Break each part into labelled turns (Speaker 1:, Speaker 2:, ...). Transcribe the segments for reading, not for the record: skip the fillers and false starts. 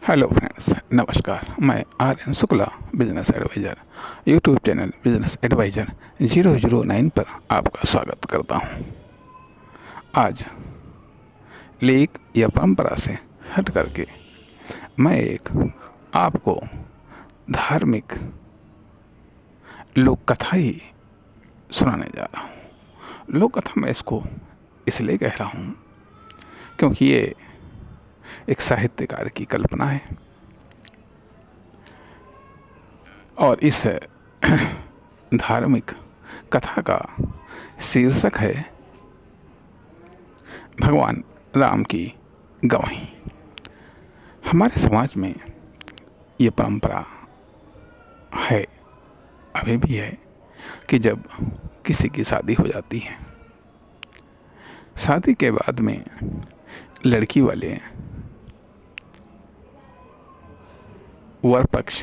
Speaker 1: Hello friends, नमस्कार। मैं Aryan Shukla, business adviser, YouTube channel business adviser 009 पर आपका स्वागत करता हूं। आज लेख या परंपरा से हट करके मैं एक आपको धार्मिक लोक कथा ही सुनाने जा रहा हूं। लोक कथा मैं इसको इसलिए कह रहा हूं क्योंकि ये एक साहित्यकार की कल्पना है और इस धार्मिक कथा का शीर्षक है भगवान राम की गवाही। हमारे समाज में ये परंपरा है, अभी भी है, कि जब किसी की शादी हो जाती है, शादी के बाद में लड़की वाले वर पक्ष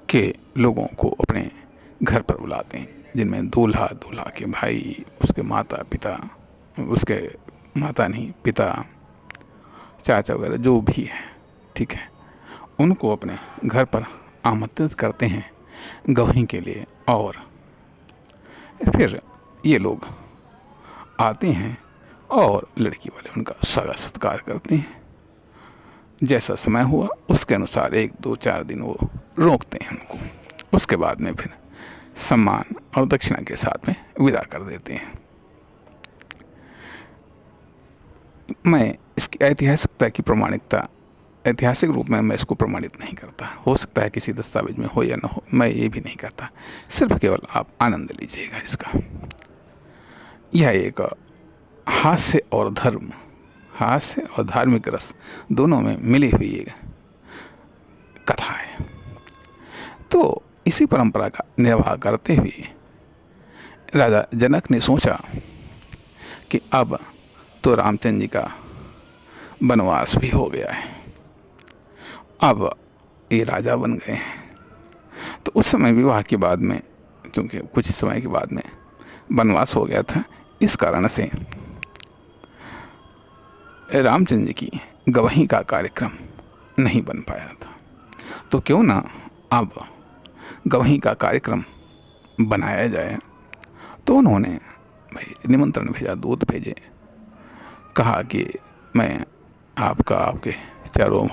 Speaker 1: के लोगों को अपने घर पर बुलाते हैं, जिनमें दूल्हा दूल्हा के भाई, उसके माता पिता, उसके माता नहीं पिता, चाचा वगैरह जो भी है, ठीक है, उनको अपने घर पर आमंत्रित करते हैं गवाही के लिए। और फिर ये लोग आते हैं और लड़की वाले उनका स्वागत सत्कार करते हैं। जैसा समय हुआ उसके अनुसार 1-2-4 दिन वो रोकते हैं उनको, उसके बाद में फिर सम्मान और दक्षिणा के साथ में विदा कर देते हैं। मैं इसकी ऐतिहासिकता की प्रमाणिकता ऐतिहासिक रूप में मैं इसको प्रमाणित नहीं करता। हो सकता है किसी दस्तावेज में हो या ना हो, मैं ये भी नहीं कहता। सिर्फ केवल आप आनंद लीजिएगा इसका। यह एक हास्य और धार्मिक रस दोनों में मिली हुई एक कथा है। तो इसी परंपरा का निर्वाह करते हुए राजा जनक ने सोचा कि अब तो रामचंद्र जी का वनवास भी हो गया है, अब ये राजा बन गए हैं। तो उस समय विवाह के बाद में, क्योंकि कुछ समय के बाद में वनवास हो गया था, इस कारण से रामचंद्र जी की गवाही का कार्यक्रम नहीं बन पाया था। तो क्यों ना अब गवाही का कार्यक्रम बनाया जाए। तो उन्होंने भाई निमंत्रण भेजा, दूत भेजे, कहा कि मैं आपके चारों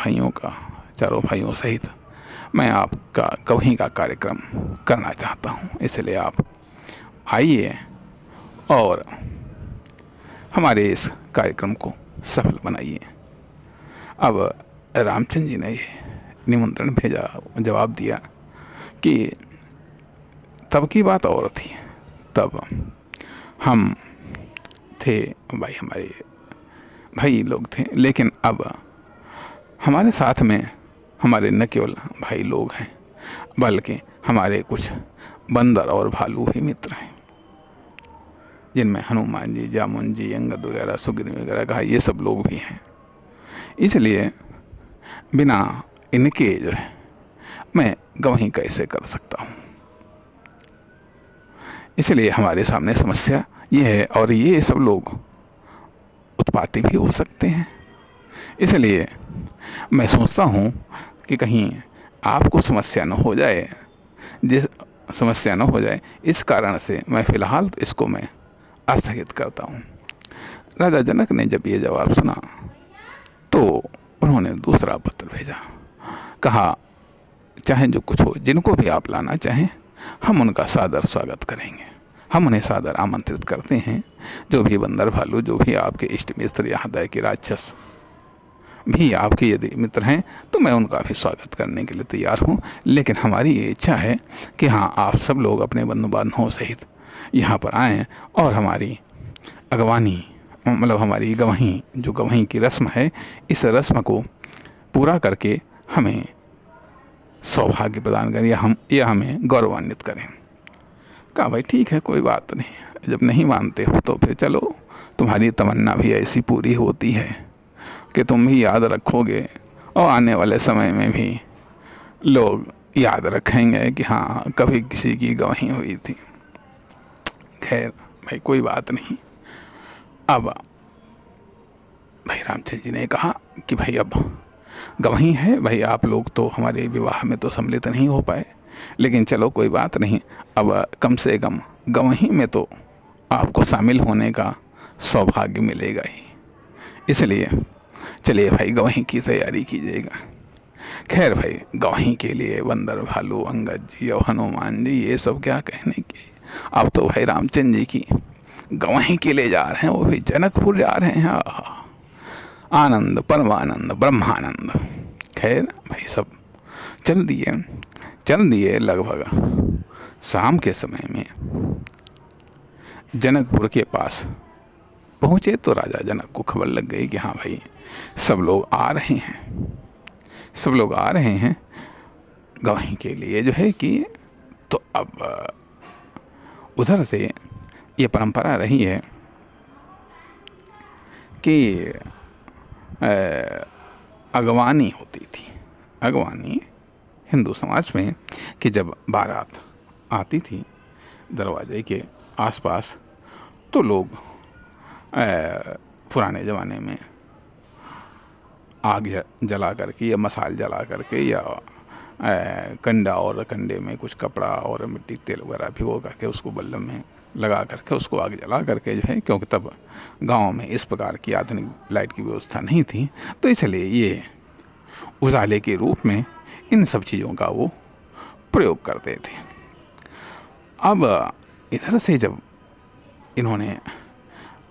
Speaker 1: भाइयों सहित मैं आपका गवाही का कार्यक्रम करना चाहता हूँ, इसलिए आप आइए और हमारे इस कार्यक्रम को सफल बनाइए। अब रामचंद्र जी ने ये निमंत्रण भेजा, जवाब दिया कि तब की बात और थी, तब हम थे भाई, हमारे भाई लोग थे, लेकिन अब हमारे साथ में हमारे न केवल भाई लोग हैं, बल्कि हमारे कुछ बंदर और भालू भी मित्र हैं, जिनमें हनुमान जी, जामुन जी, अंगद वगैरह, सुग्रीव वगैरह का ये सब लोग भी हैं। इसलिए बिना इनके जो है मैं गवाही कैसे कर सकता हूँ। इसलिए हमारे सामने समस्या ये है, और ये सब लोग उत्पाती भी हो सकते हैं। इसलिए मैं सोचता हूँ कि कहीं आपको समस्या न हो जाए, इस कारण से मैं फिलहाल तो इसको मैं स्थगित करता हूँ। राजा जनक ने जब ये जवाब सुना तो उन्होंने दूसरा पत्र भेजा, कहा चाहे जो कुछ हो, जिनको भी आप लाना चाहें हम उनका सादर स्वागत करेंगे, हम उन्हें सादर आमंत्रित करते हैं। जो भी बंदर भालू, जो भी आपके इष्ट मित्र या हृदय के राक्षस भी आपके यदि मित्र हैं, तो मैं उनका भी स्वागत करने के लिए तैयार हूँ। लेकिन हमारी ये इच्छा है कि हाँ, आप सब लोग अपने बंधु बांधवों सहित यहाँ पर आएँ और हमारी अगवानी, मतलब हमारी गवाही, जो गवाही की रस्म है, इस रस्म को पूरा करके हमें सौभाग्य प्रदान करें या हमें गौरवान्वित करें। कहा भाई ठीक है, कोई बात नहीं, जब नहीं मानते हो तो फिर चलो, तुम्हारी तमन्ना भी ऐसी पूरी होती है कि तुम भी याद रखोगे और आने वाले समय में भी लोग याद रखेंगे कि हाँ, कभी किसी की गवाही हुई थी। खैर भाई, कोई बात नहीं। अब भाई रामचंद्र जी ने कहा कि भाई अब गवही है भाई, आप लोग तो हमारे विवाह में तो सम्मिलित नहीं हो पाए, लेकिन चलो कोई बात नहीं, अब कम से कम गवही में तो आपको शामिल होने का सौभाग्य मिलेगा ही। इसलिए चलिए भाई गवही की तैयारी कीजिएगा। खैर भाई, गवही के लिए बंदर भालू अंगद जी और हनुमान जी ये सब क्या कहने के, अब तो भाई रामचंद्र जी की गवही के लिए जा रहे हैं, वो भी जनकपुर जा रहे हैं। आनंद, परमानंद, ब्रह्मानंद। खैर भाई सब चल दिए। लगभग शाम के समय में जनकपुर के पास पहुँचे तो राजा जनक को खबर लग गई कि हाँ भाई सब लोग आ रहे हैं गवाही के लिए जो है कि। तो अब उधर से ये परंपरा रही है कि अगवानी होती थी। अगवानी हिंदू समाज में कि जब बारात आती थी दरवाजे के आसपास, तो लोग पुराने ज़माने में आग जला करके या मसाल जला करके या कंडा और कंडे में कुछ कपड़ा और मिट्टी तेल वगैरह भिगो करके उसको बल्लम में लगा करके उसको आग जला करके जो है, क्योंकि तब गांव में इस प्रकार की आधुनिक लाइट की व्यवस्था नहीं थी, तो इसलिए ये उजाले के रूप में इन सब चीज़ों का वो प्रयोग करते थे। अब इधर से जब इन्होंने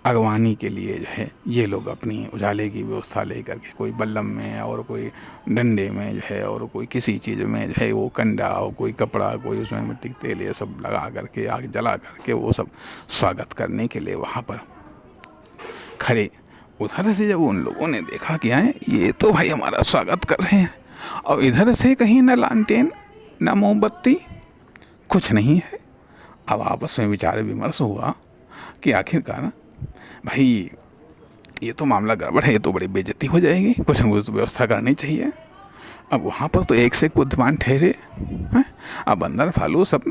Speaker 1: अगवानी के लिए जो है ये लोग अपनी उजाले की व्यवस्था ले करके, कोई बल्लम में और कोई डंडे में जो है और कोई किसी चीज़ में जो है वो कंडा और कोई कपड़ा, कोई उसमें मिट्टी तेल ये सब लगा करके आग जला करके वो सब स्वागत करने के लिए वहाँ पर खड़े। उधर से जब उन लोगों ने देखा कि आए ये तो भाई हमारा स्वागत कर रहे हैं, और इधर से कहीं न लालटेन न मोमबत्ती कुछ नहीं है। अब आपस में विचार विमर्श हुआ कि आखिरकार भाई ये तो मामला गड़बड़ है, ये तो बड़ी बेइज्जती हो जाएगी, कुछ न कुछ व्यवस्था करनी चाहिए। अब वहाँ पर तो एक से एक बुद्धिमान ठहरे हैं। अब बंदर भालू सब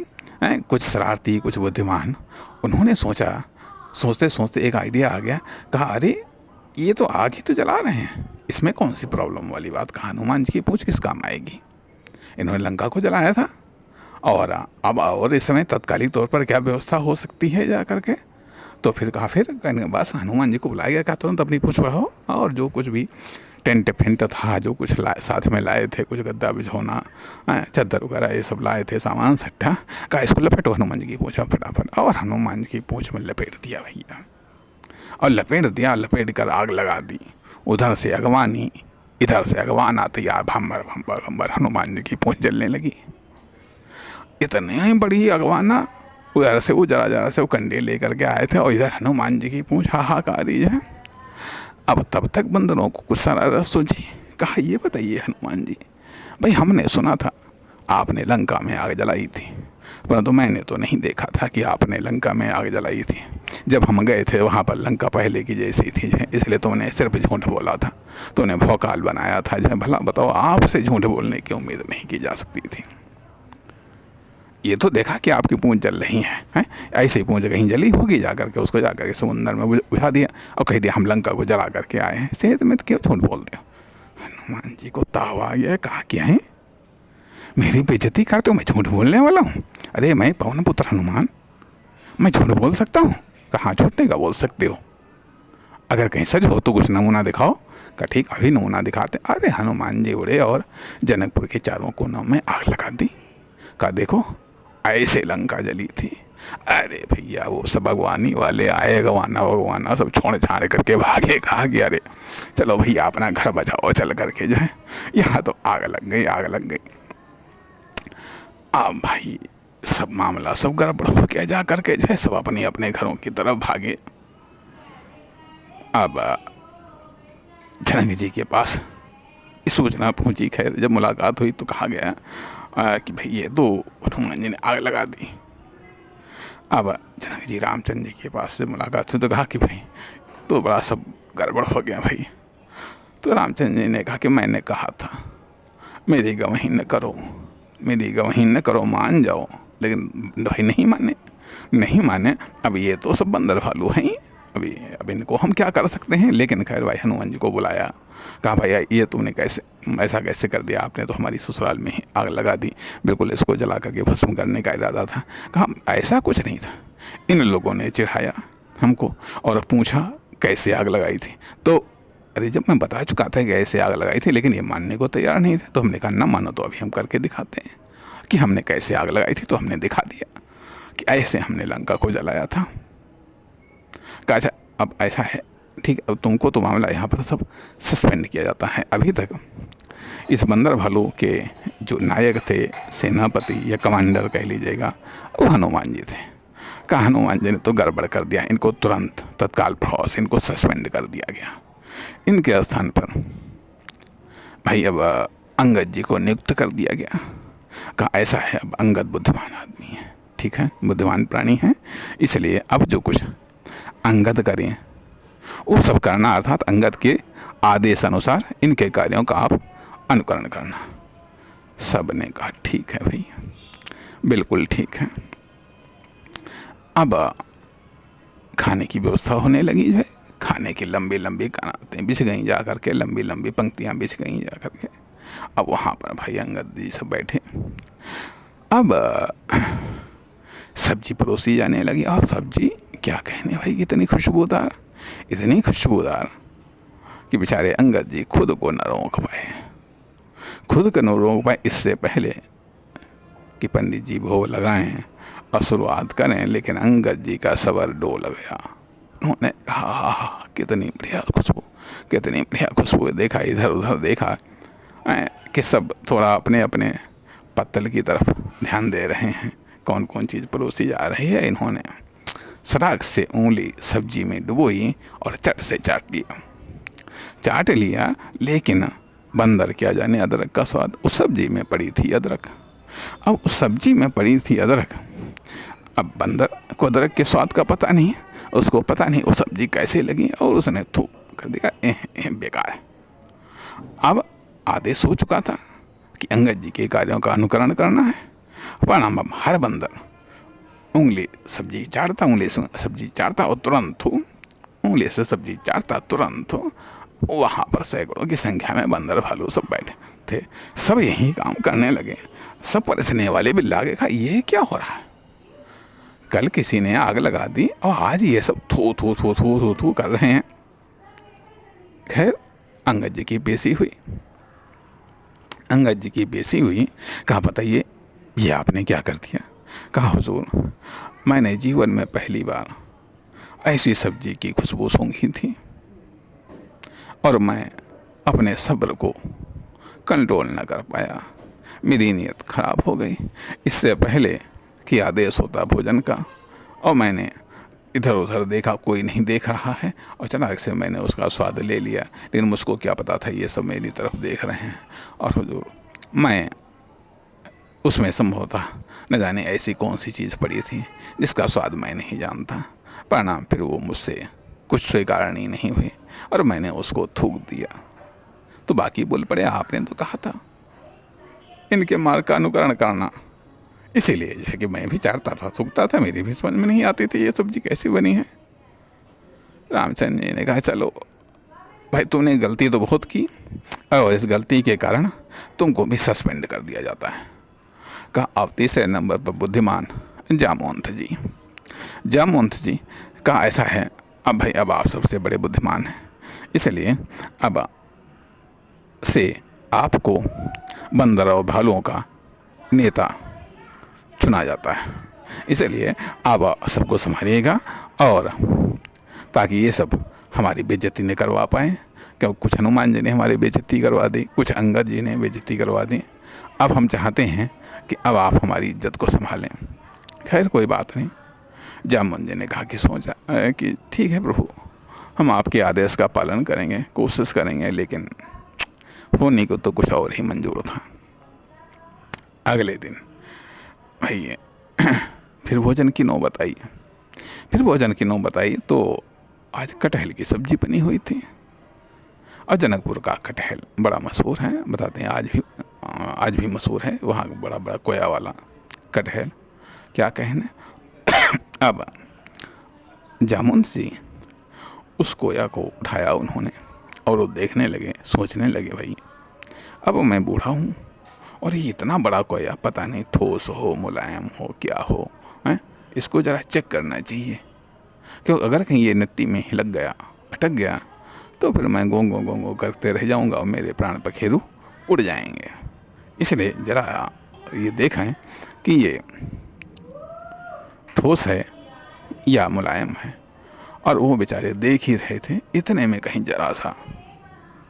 Speaker 1: हैं, कुछ शरारती कुछ बुद्धिमान। उन्होंने सोचते सोचते एक आइडिया आ गया, कहा अरे ये तो आग ही तो जला रहे हैं, इसमें कौन सी प्रॉब्लम वाली बात, कहा हनुमान जी की पूछ किस काम आएगी। इन्होंने लंका को जलाया था, और अब और इस समय तत्कालिक तौर पर क्या व्यवस्था हो सकती है जा करके। तो फिर कहा, फिर कहने के बाद हनुमान जी को बुलाया गया, कहा तुरंत अपनी पूछ बढ़ाओ, और जो कुछ भी टेंट फेंट था, जो कुछ साथ में लाए थे, कुछ गद्दा बिछौना चादर वगैरह ये सब लाए थे सामान सट्टा, कहा इसको लपेटो हनुमान जी की पूछा फटाफट। और हनुमान जी की पूछ में लपेट दिया भैया, और लपेट कर आग लगा दी। उधर से अगवानी, इधर से अगवाना तैयार, भम्बर भम्बर भम्बर, हनुमान जी की पूछ जलने लगी। इतने ही बड़ी अगवाना, उधर से वो जरा से वो कंडे लेकर के आए थे, और इधर हनुमान जी की पूछ हाहाकारी है। अब तब तक बंदरों को कुछ सारा रस सूझी। कहा ये बताइए हनुमान जी, भाई हमने सुना था आपने लंका में आग जलाई थी, परंतु मैंने तो नहीं देखा था कि आपने लंका में आग जलाई थी। जब हम गए थे वहाँ पर लंका पहले की जैसी थी, इसलिए तुमने सिर्फ झूठ बोला था, तुमने भौकाल बनाया था। जो भला बताओ, आपसे झूठ बोलने की उम्मीद नहीं की जा सकती थी। ये तो देखा कि आपकी पूंछ जल रही है, ऐसे ही पूंछ कहीं जली होगी, जाकर के उसको जाकर के समुद्र में बुझा दिया और कह दिया हम लंका को जला करके आए हैं। सेहत में तो क्यों झूठ बोलते हो। हनुमान जी को ताव आ गया, कहा क्या है मेरी बेइज्जती करते हो, मैं झूठ बोलने वाला हूँ। अरे मैं पवन पुत्र हनुमान, मैं झूठ बोल सकता हूँ। कहाँ झूठ नहीं का बोल सकते हो, अगर कहीं सच हो तो कुछ नमूना दिखाओ। का ठीक अभी नमूना दिखाते। अरे हनुमान जी उड़े और जनकपुर के चारों कोनों में आग लगा दी। का देखो ऐसे लंका जली थी। अरे भैया वो सब भगवानी वाले आए, भगवाना सब छोड़ छाड़ करके भागे। कहा कि अरे चलो भैया अपना घर बचाओ चल करके जो है, यहाँ तो आग लग गई। अब भाई सब मामला सब गड़बड़ हो गया, जा करके जो है सब अपने अपने घरों की तरफ भागे। अब जनक जी के पास सूचना पहुंची। खैर जब मुलाकात हुई तो कहा गया कि भाई ये तो हनुमान जी ने आग लगा दी। अब जनक जी रामचंद्र जी के पास से मुलाकात हुई तो कहा कि भाई तो बड़ा सब गड़बड़ हो गया भाई। तो रामचंद्र जी ने कहा कि मैंने कहा था मेरी गवाही न करो, मान जाओ। लेकिन भाई नहीं माने। अब ये तो सब बंदर भालू हैं, अब इनको हम क्या कर सकते हैं। लेकिन खैर भाई हनुमान जी को बुलाया, कहा भैया ये तुमने कैसे ऐसा कैसे कर दिया, आपने तो हमारी ससुराल में ही आग लगा दी, बिल्कुल इसको जला करके भस्म करने का इरादा था। कहा ऐसा कुछ नहीं था, इन लोगों ने चिढ़ाया हमको और पूछा कैसे आग लगाई थी। तो अरे जब मैं बता चुका था कि ऐसे आग लगाई थी, लेकिन ये मानने को तैयार नहीं थे। तो हमने कहा ना मानो तो अभी हम करके दिखाते हैं कि हमने कैसे आग लगाई थी। तो हमने दिखा दिया कि ऐसे हमने लंका को जलाया था। कहा अच्छा अब ऐसा है, ठीक, अब तुमको तो मामला यहाँ पर सब सस्पेंड किया जाता है। अभी तक इस बंदर भालू के जो नायक थे, सेनापति या कमांडर कह लीजिएगा, वो हनुमान जी थे। कहा हनुमान जी ने तो गड़बड़ कर दिया, इनको तुरंत तत्काल प्रभाव से इनको सस्पेंड कर दिया गया। इनके स्थान पर भाई अब अंगद जी को नियुक्त कर दिया गया। कहा ऐसा है, अब अंगद बुद्धिमान आदमी है, ठीक है, बुद्धिमान प्राणी है, इसलिए अब जो कुछ अंगद करें वो सब करना, अर्थात अंगद के आदेश अनुसार इनके कार्यों का आप अनुकरण करना। सब ने कहा ठीक है भाई, बिल्कुल ठीक है। अब खाने की व्यवस्था होने लगी है। खाने की लंबी लंबी कनातें बिछ गई जा करके, लंबी लंबी पंक्तियां बिछ गई जा करके। अब वहाँ पर भाई अंगद जी सब बैठे। अब सब्जी परोसी जाने लगी, और सब्जी क्या कहने भाई, इतनी खुशबूदार कि बेचारे अंगद जी खुद को न रोक पाए। इससे पहले कि पंडित जी भोग लगाएं और शुरुआत करें, लेकिन अंगद जी का सबर डोल गया। उन्होंने कहा कितनी बढ़िया खुशबू। देखा इधर उधर, देखा कि सब थोड़ा अपने अपने पत्तल की तरफ ध्यान दे रहे हैं, कौन कौन चीज़ परोसी जा रही है। इन्होंने सराख से उंगली सब्जी में डुबोई और चट से चाट लिया। लेकिन बंदर क्या जाने अदरक का स्वाद, उस सब्जी में पड़ी थी अदरक। अब उस सब्जी में पड़ी थी अदरक, अब बंदर को अदरक के स्वाद का पता नहीं, उसको पता नहीं वो सब्जी कैसे लगी, और उसने थूक कर दिया, बेकार। अब आदेश हो चुका था कि अंगद जी के कार्यों का अनुकरण करना है। परिणाम अब हर बंदर उंगली सब्जी चाटता और तुरंत उंगली से सब्जी चाटता तुरंत। वहाँ पर सैकड़ों की संख्या में बंदर भालू सब बैठे थे, सब यही काम करने लगे। सब परसने वाले बिल्ला के कहा ये क्या हो रहा है, कल किसी ने आग लगा दी और आज ये सब थू कर रहे हैं। खैर अंगद जी की बेइज्जती हुई। कहा बताइए ये आपने क्या कर दिया। कहा हुजूर मैंने जीवन में पहली बार ऐसी सब्जी की खुशबू सूंघी थी और मैं अपने सब्र को कंट्रोल न कर पाया, मेरी नीयत खराब हो गई। इससे पहले कि आदेश होता भोजन का और मैंने इधर उधर देखा, कोई नहीं देख रहा है, और अचानक से मैंने उसका स्वाद ले लिया। लेकिन मुझको क्या पता था ये सब मेरी तरफ देख रहे हैं, और हुजूर मैं उसमें संभवतः न जाने ऐसी कौन सी चीज़ पड़ी थी जिसका स्वाद मैं नहीं जानता। परिणाम फिर वो मुझसे कुछ स्वीकारणी नहीं हुई और मैंने उसको थूक दिया। तो बाकी बोल पड़े आपने तो कहा था इनके मार्ग का अनुकरण करना, इसीलिए जो है कि मैं भी चाहता था, थूकता था, मेरी भी समझ में नहीं आती थी ये सब्जी कैसी बनी है। रामचंद्र जी ने कहा चलो भाई तुमने गलती तो बहुत की और इस गलती के कारण तुमको भी सस्पेंड कर दिया जाता है। कहा अब तीसरे नंबर पर बुद्धिमान जामवंत जी कहा ऐसा है, अब भाई अब आप सबसे बड़े बुद्धिमान हैं, इसलिए अब से आपको बंदर और भालुओं का नेता चुना जाता है। इसलिए आप सबको संभालिएगा, और ताकि ये सब हमारी बेइज्जती न करवा पाए, क्योंकि कुछ हनुमान जी ने हमारी बेइज्जती करवा दी, कुछ अंगद जी ने बेइज्जती करवा दी। अब हम चाहते हैं कि अब आप हमारी इज्जत को संभालें। खैर कोई बात नहीं। जामवंत जी ने कहा कि सोचा कि ठीक है प्रभु, हम आपके आदेश का पालन करेंगे, कोशिश करेंगे, लेकिन होने को तो कुछ और ही मंजूर था। अगले दिन भाई फिर भोजन की नौबत आई तो आज कटहल की सब्जी बनी हुई थी। और जनकपुर का कटहल बड़ा मशहूर है, बताते हैं आज भी मशहूर है वहाँ बड़ा बड़ा कोया वाला कटहल, क्या कहने। अब जामुन जी उस कोया को उठाया उन्होंने और वो देखने लगे, सोचने लगे, भाई अब मैं बूढ़ा हूँ और ये इतना बड़ा कोया, पता नहीं ठोस हो, मुलायम हो, क्या हो, हैं, इसको ज़रा चेक करना चाहिए, क्योंकि अगर कहीं ये मिट्टी में हिलक गया, अटक गया, तो फिर मैं गोंगो गोंगो करते रह जाऊंगा और मेरे प्राण पखेरु उड़ जाएंगे। इसलिए ज़रा ये देखें कि ये ठोस है या मुलायम है। और वो बेचारे देख ही रहे थे, इतने में कहीं जरा सा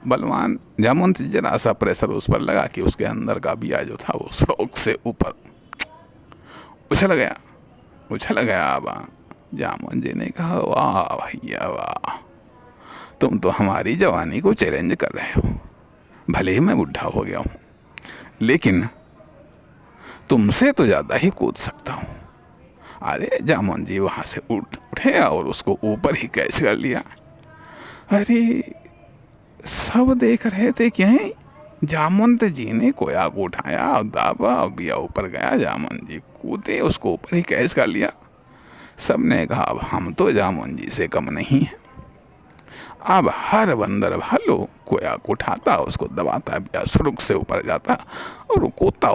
Speaker 1: बलवान जामुन जरा सा प्रेशर उस पर लगा कि उसके अंदर का बिया जो था वो शौक से ऊपर उछल गया। अब जामुन जी ने कहा, वाह भैया वाह, तुम तो हमारी जवानी को चैलेंज कर रहे हो। भले ही मैं बुढ़ा हो गया हूँ, लेकिन तुमसे तो ज़्यादा ही कूद सकता हूँ। अरे जामुन जी वहाँ से उठे और उसको ऊपर ही कैच कर लिया। अरे सब देख रहे थे कि जामुन जी ने कोया को उठाया और दाबा और बिया ऊपर गया, जामुन जी कूदे, उसको ऊपर ही कैच कर लिया। सबने कहा अब हम तो जामुन जी से कम नहीं हैं। अब हर बंदर भालू कोया को उठाता, उसको दबाता, बिया सुरुक से ऊपर जाता और वो कूदता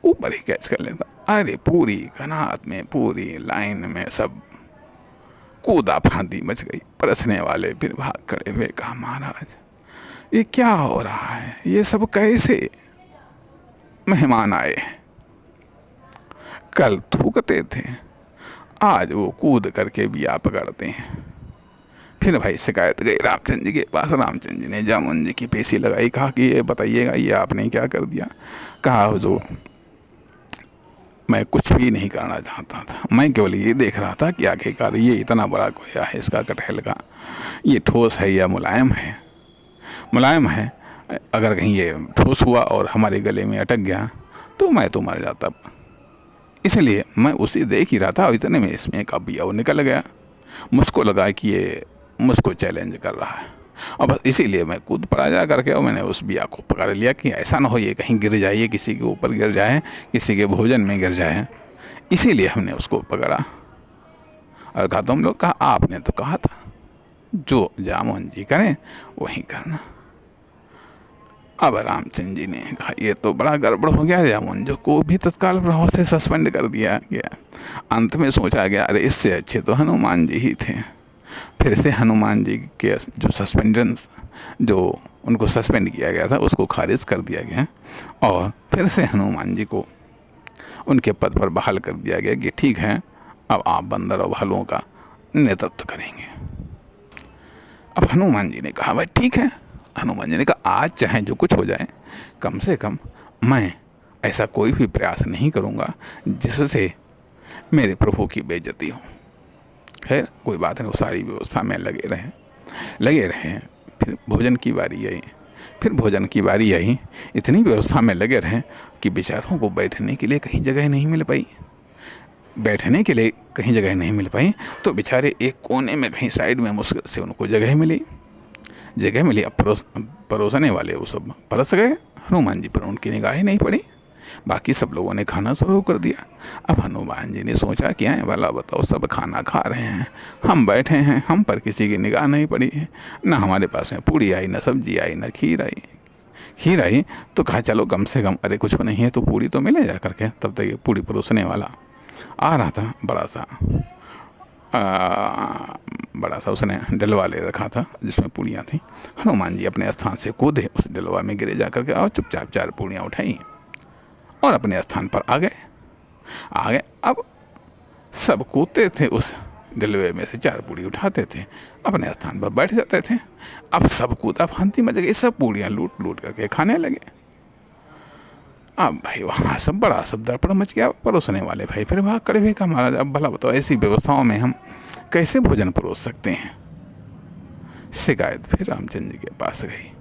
Speaker 1: ऊपर ही कैच कर लेता। अरे पूरी कनात में, पूरी लाइन में सब कूदा फांदी मच गई। परसने वाले फिर भाग खड़े हुए, कहा महाराज ये क्या हो रहा है, ये सब कैसे मेहमान आए, कल थूकते थे, आज वो कूद करके बिया पकड़ते हैं। फिर भाई शिकायत गई रामचंद्र जी के पास। रामचंद्र जी ने जामुन जी की पेशी लगाई, कहा कि ये बताइएगा ये आपने क्या कर दिया। कहा हुजूर मैं कुछ भी नहीं करना चाहता था, मैं केवल ये देख रहा था कि आखिरकार ये इतना बड़ा कोया है, इसका कटहल का ये ठोस है या मुलायम है। मुलायम है, अगर कहीं ये ठोस हुआ और हमारे गले में अटक गया तो मैं तो मर जाता। इसलिए मैं उसे देख ही रहा था और इतने में इसमें का बिया वो निकल गया। मुझको लगा कि ये मुझको चैलेंज कर रहा है और बस इसीलिए मैं कूद पड़ा जा करके और मैंने उस बिया को पकड़ लिया कि ऐसा ना हो ये कहीं गिर जाए, ये किसी के ऊपर गिर जाए, किसी के भोजन में गिर जाए। इसीलिए हमने उसको पकड़ा और कहा तुम लोग, कहा आपने तो कहा था जो जामुन जी करें वही करना। अब रामचंद्र जी ने कहा ये तो बड़ा गड़बड़ हो गया, जामुन जो को भी तत्काल प्रभाव से सस्पेंड कर दिया गया। अंत में सोचा गया अरे इससे अच्छे तो हनुमान जी ही थे। फिर से हनुमान जी के जो उनको सस्पेंड किया गया था उसको खारिज कर दिया गया और फिर से हनुमान जी को उनके पद पर बहाल कर दिया गया कि ठीक है अब आप बंदर और भालुओं का नेतृत्व करेंगे। अब हनुमान जी ने कहा भाई ठीक है। हनुमान जी ने कहा आज चाहे जो कुछ हो जाए, कम से कम मैं ऐसा कोई भी प्रयास नहीं करूँगा जिससे मेरे प्रभु की बेइज्जती हो। खैर कोई बात नहीं, वो सारी व्यवस्था में लगे रहे। फिर भोजन की बारी आई। इतनी व्यवस्था में लगे रहे कि बेचारों को बैठने के लिए कहीं जगह नहीं मिल पाई। तो बेचारे एक कोने में कहीं साइड में मुश्किल से उनको जगह मिली। अब परोसने वाले वो सब परस गए, हनुमान जी पर उनकी निगाह नहीं पड़ी। बाकी सब लोगों ने खाना शुरू कर दिया। अब हनुमान जी ने सोचा कि आए वाला बताओ, सब खाना खा रहे हैं, हम बैठे हैं, हम पर किसी की निगाह नहीं पड़ी है। ना हमारे पास में पूड़ी आई, ना सब्जी आई, ना खीर आई। तो कहा चलो कम से कम अरे कुछ नहीं है तो पूड़ी तो मिले जा करके। तब तक ये पूड़ी परोसने वाला आ रहा था, बड़ा सा उसने डलवा ले रखा था जिसमें पूड़ियाँ थी। हनुमान जी अपने स्थान से कूदे, उस डलवा में गिरे जा करके और चुपचाप 4 पूड़ियाँ उठाई और अपने स्थान पर आ गए। अब सब कूदते थे, उस डलवे में से 4 पूड़ी उठाते थे, अपने स्थान पर बैठ जाते थे। अब सब कूदा फांती मच गई, सब पूड़ियाँ लूट करके खाने लगे। अब भाई वहाँ सब बड़ा सब दर्पण मच गया। परोसने वाले भाई फिर भाग खड़े हुए, कहा महाराज अब भला बताओ ऐसी व्यवस्थाओं में हम कैसे भोजन परोस सकते हैं। शिकायत फिर रामचंद्र जी के पास गई।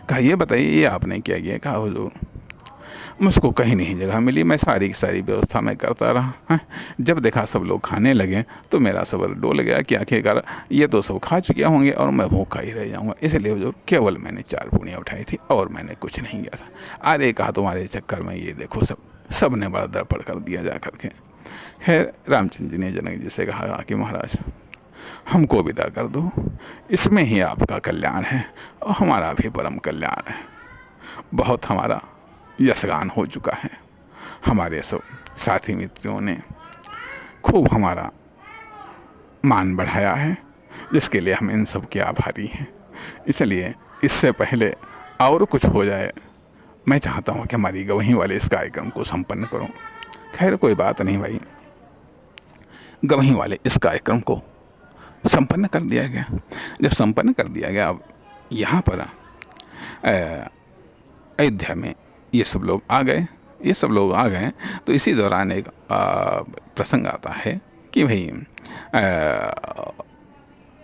Speaker 1: कहा ये बताइए ये आपने क्या किया। कहा हुजूर मुझको कहीं नहीं जगह मिली, मैं सारी की सारी व्यवस्था में करता रहा। जब देखा सब लोग खाने लगे तो मेरा सबर डोल गया कि आखिरकार ये तो सब खा चुके होंगे और मैं भूखा ही रह जाऊंगा। इसलिए हुजूर केवल मैंने 4 पूड़ियाँ उठाई थी और मैंने कुछ नहीं किया था। अरे कहा तुम्हारे चक्कर में ये देखो सब ने बड़ा दर्पण कर दिया जा करके। खैर रामचंद्र जी ने जनक जी से कहा कि महाराज हमको विदा कर दो, इसमें ही आपका कल्याण है और हमारा भी परम कल्याण है। बहुत हमारा यशगान हो चुका है, हमारे सब साथी मित्रों ने खूब हमारा मान बढ़ाया है, जिसके लिए हम इन सब के आभारी हैं। इसलिए इससे पहले और कुछ हो जाए, मैं चाहता हूँ कि हमारी गवही वाले इस कार्यक्रम को संपन्न करो। खैर कोई बात नहीं भाई, गवही वाले इस कार्यक्रम को संपन्न कर दिया गया। जब संपन्न कर दिया गया, अब यहाँ पर अयोध्या में ये सब लोग आ गए, तो इसी दौरान एक प्रसंग आता है कि भाई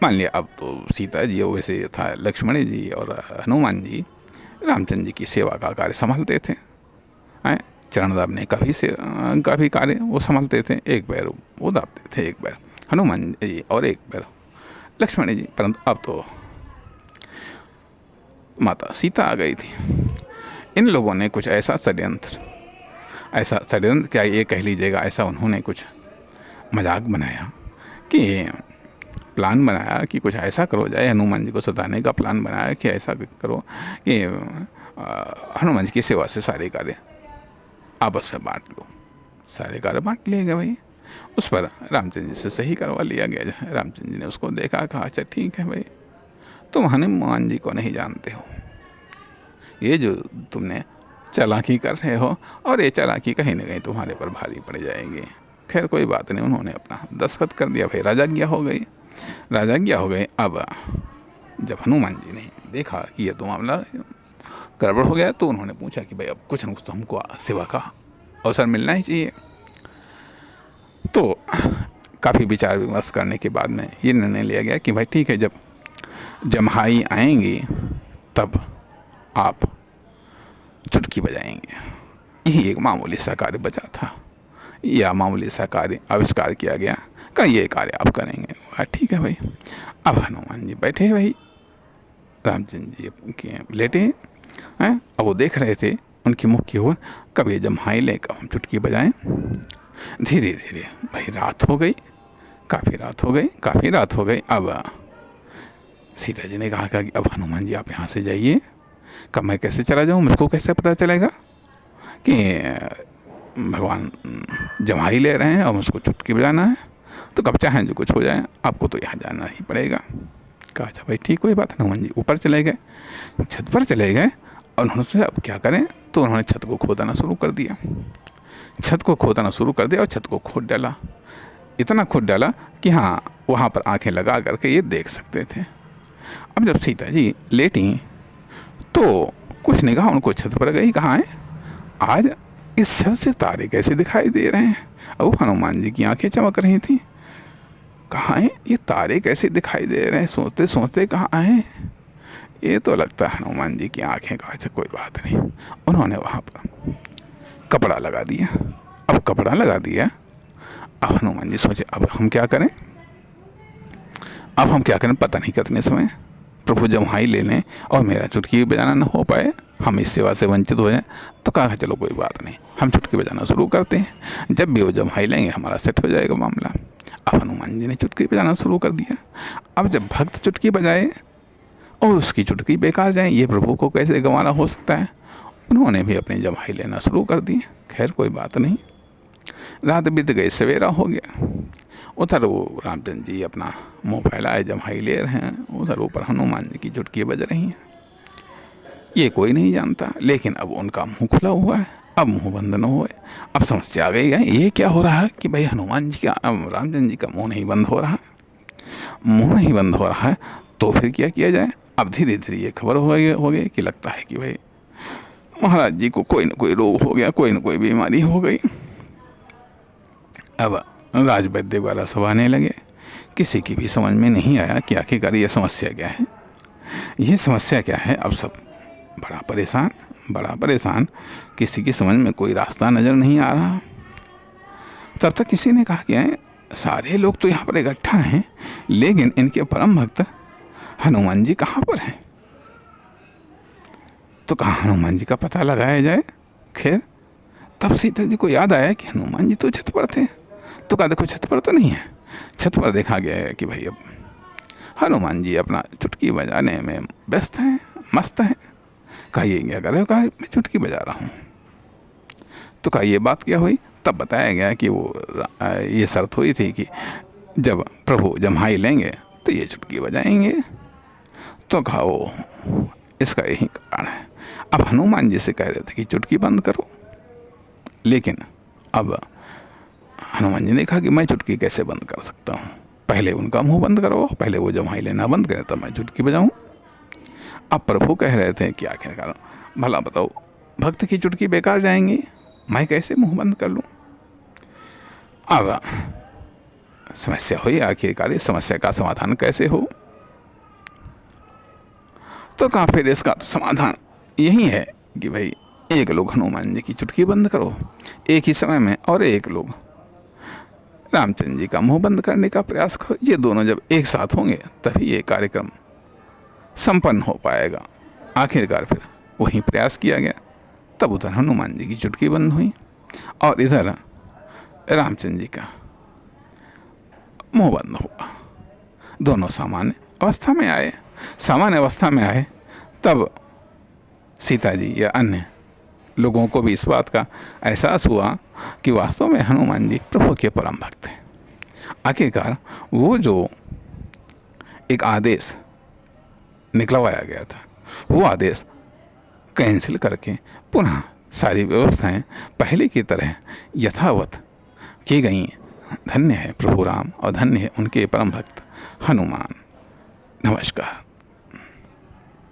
Speaker 1: मान लिया अब तो सीता जी वैसे था, लक्ष्मण जी और हनुमान जी रामचंद्र जी की सेवा का कार्य संभालते थे। चरण दाबने का भी कार्य वो संभालते थे। एक पैर वो दाबते थे, एक पैर हनुमान जी और एक पैर लक्ष्मण जी। परंतु अब तो माता सीता आ गई थी। इन लोगों ने कुछ ऐसा षड्यंत्र क्या ये कह लीजिएगा, ऐसा उन्होंने कुछ मजाक बनाया कि प्लान बनाया कि कुछ ऐसा करो जाए, हनुमान जी को सताने का प्लान बनाया कि ऐसा करो कि हनुमान जी की सेवा से सारे कार्य आपस में बांट लो। सारे कार्य बांट लिए गए भाई। उस पर रामचंद्र जी से सही करवा लिया गया। रामचंद्र जी ने उसको देखा, कहा अच्छा ठीक है भाई, तुम हनुमान जी को नहीं जानते हो, ये जो तुमने चालाकी कर रहे हो और ये चालाकी कहीं ना कहीं तुम्हारे पर भारी पड़ जाएगी। खैर कोई बात नहीं, उन्होंने अपना दस्तखत कर दिया भाई, राजाज्ञा हो गई। अब जब हनुमान जी ने देखा कि ये तो मामला गड़बड़ हो गया, तो उन्होंने पूछा कि भाई अब कुछ न कुछ तो हमको सेवा का अवसर मिलना ही चाहिए। तो काफ़ी विचार विमर्श करने के बाद में ये निर्णय लिया गया कि भाई ठीक है, जब जम्हाई आएंगी तब आप चुटकी बजाएंगे। यही एक मामूली सा कार्य बचा था, या मामूली सा कार्य आविष्कार किया गया का ये कार्य आप करेंगे। ठीक है भाई। अब हनुमान जी बैठे भाई, रामचंद्र जी के लेटे हैं। अब वो देख रहे थे उनकी मुख की ओर, कब ये जम्हाई लें, कब हम चुटकी बजाएं। धीरे धीरे भाई रात हो गई, काफ़ी रात हो गई। अब सीता जी ने कहा कि अब हनुमान जी आप यहाँ से जाइए। कब मैं कैसे चला जाऊँ, मुझको कैसे पता चलेगा कि भगवान जम्हाई ले रहे हैं और मुझको चुटकी बजाना है। तो कब चाहें जो कुछ हो जाए, आपको तो यहाँ जाना ही पड़ेगा। कहा अच्छा भाई ठीक, कोई बात। हनुमान जी ऊपर चले गए, छत पर चले गए और उन्होंने सोचा अब क्या करें। तो उन्होंने छत को खोदना शुरू कर दिया और छत को खोद डाला। इतना खोद डाला कि हाँ, वहाँ पर आंखें लगा करके ये देख सकते थे। अब जब सीता जी लेटी तो कुछ निगाह उनको छत पर गई। कहाँ है आज इस छत से तारे कैसे दिखाई दे रहे हैं। अब हनुमान जी की आंखें चमक रही थी। कहाँ है ये तारे कैसे दिखाई दे रहे हैं, सोते सोते कहाँ हैं। ये तो लगता है हनुमान जी की आंखें। का अच्छा कोई बात नहीं। उन्होंने वहाँ पर कपड़ा लगा दिया। अब हनुमान जी सोचे अब हम क्या करें, पता नहीं कितने समय प्रभु जम्हाई ले लें और मेरा चुटकी बजाना न हो पाए, हम इस सेवा से वंचित हो जाएं। तो कहा चलो कोई बात नहीं, हम चुटकी बजाना शुरू करते हैं। जब भी वो जम्हाई लेंगे हमारा सेट हो जाएगा मामला। अब हनुमान जी ने चुटकी बजाना शुरू कर दिया। अब जब भक्त चुटकी बजाए और उसकी चुटकी बेकार जाए, ये प्रभु को कैसे गंवारा हो सकता है। उन्होंने भी अपनी जम्हाई लेना शुरू कर दी। खैर कोई बात नहीं, रात बीत गई, सवेरा हो गया। उधर वो रामचंद्र जी अपना मुंह फैलाए जम्हाई ले रहे हैं, उधर ऊपर हनुमान जी की चुटकी बज रही हैं। ये कोई नहीं जानता, लेकिन अब उनका मुंह खुला हुआ है, अब मुंह बंद न हुए। अब समस्या आ गई है, ये क्या हो रहा है कि भाई हनुमान जी का, रामचंद्र जी का मुंह नहीं बंद हो रहा है। तो फिर क्या किया जाए। अब धीरे धीरे ये खबर हो गई कि लगता है कि भाई महाराज जी को कोई न कोई रोग हो गया, कोई न कोई बीमारी हो गई। अब राजवैद्य वगैरह सब आने लगे। किसी की भी समझ में नहीं आया कि आखिरकार ये समस्या क्या है। अब सब बड़ा परेशान, किसी की समझ में कोई रास्ता नज़र नहीं आ रहा। तब तक किसी ने कहा कि सारे लोग तो यहाँ पर इकट्ठा हैं, लेकिन इनके परम भक्त हनुमान जी कहाँ पर हैं। तो कहाँ हनुमान जी का पता लगाया जाए। खैर तब सीता जी को याद आया कि हनुमान जी तो छत पर थे। तो कहा देखो छत पर तो नहीं है। छत पर देखा गया है कि भाई अब हनुमान जी अपना चुटकी बजाने में व्यस्त हैं, मस्त हैं। कहा ये क्या कर रहे हो? कहा मैं चुटकी बजा रहा हूँ। तो कहा ये बात क्या हुई? तब बताया गया कि ये शर्त हुई थी कि जब प्रभु जम्हाई लेंगे तो ये चुटकी बजाएंगे। तो कहा वो इसका यही कारण है। अब हनुमान जी से कह रहे थे कि चुटकी बंद करो, लेकिन अब हनुमान जी ने कहा कि मैं चुटकी कैसे बंद कर सकता हूँ? पहले उनका मुंह बंद करो, पहले वो जम्हाई लेना बंद करें तब मैं चुटकी बजाऊं। अब प्रभु कह रहे थे कि आखिरकार भला बताओ, भक्त की चुटकी बेकार जाएंगी, मैं कैसे मुंह बंद कर लूं? अब समस्या हुई, आखिरकार इस समस्या का समाधान कैसे हो? तो कहा फिर इसका तो समाधान यही है कि भाई एक लोग हनुमान जी की चुटकी बंद करो एक ही समय में, और एक लोग रामचंद्र जी का मुंह बंद करने का प्रयास करो। ये दोनों जब एक साथ होंगे तभी ये कार्यक्रम संपन्न हो पाएगा। आखिरकार फिर वही प्रयास किया गया। तब उधर हनुमान जी की चुटकी बंद हुई और इधर रामचंद्र जी का मुंह बंद हुआ। दोनों सामान्य अवस्था में आए। सामान्य अवस्था में आए तब सीता जी या अन्य लोगों को भी इस बात का एहसास हुआ कि वास्तव में हनुमान जी प्रभु के परम भक्त हैं। आखिरकार वो जो एक आदेश निकलवाया गया था, वो आदेश कैंसिल करके पुनः सारी व्यवस्थाएं पहले की तरह यथावत की गई। धन्य है प्रभु राम और धन्य है उनके परम भक्त हनुमान। नमस्कार।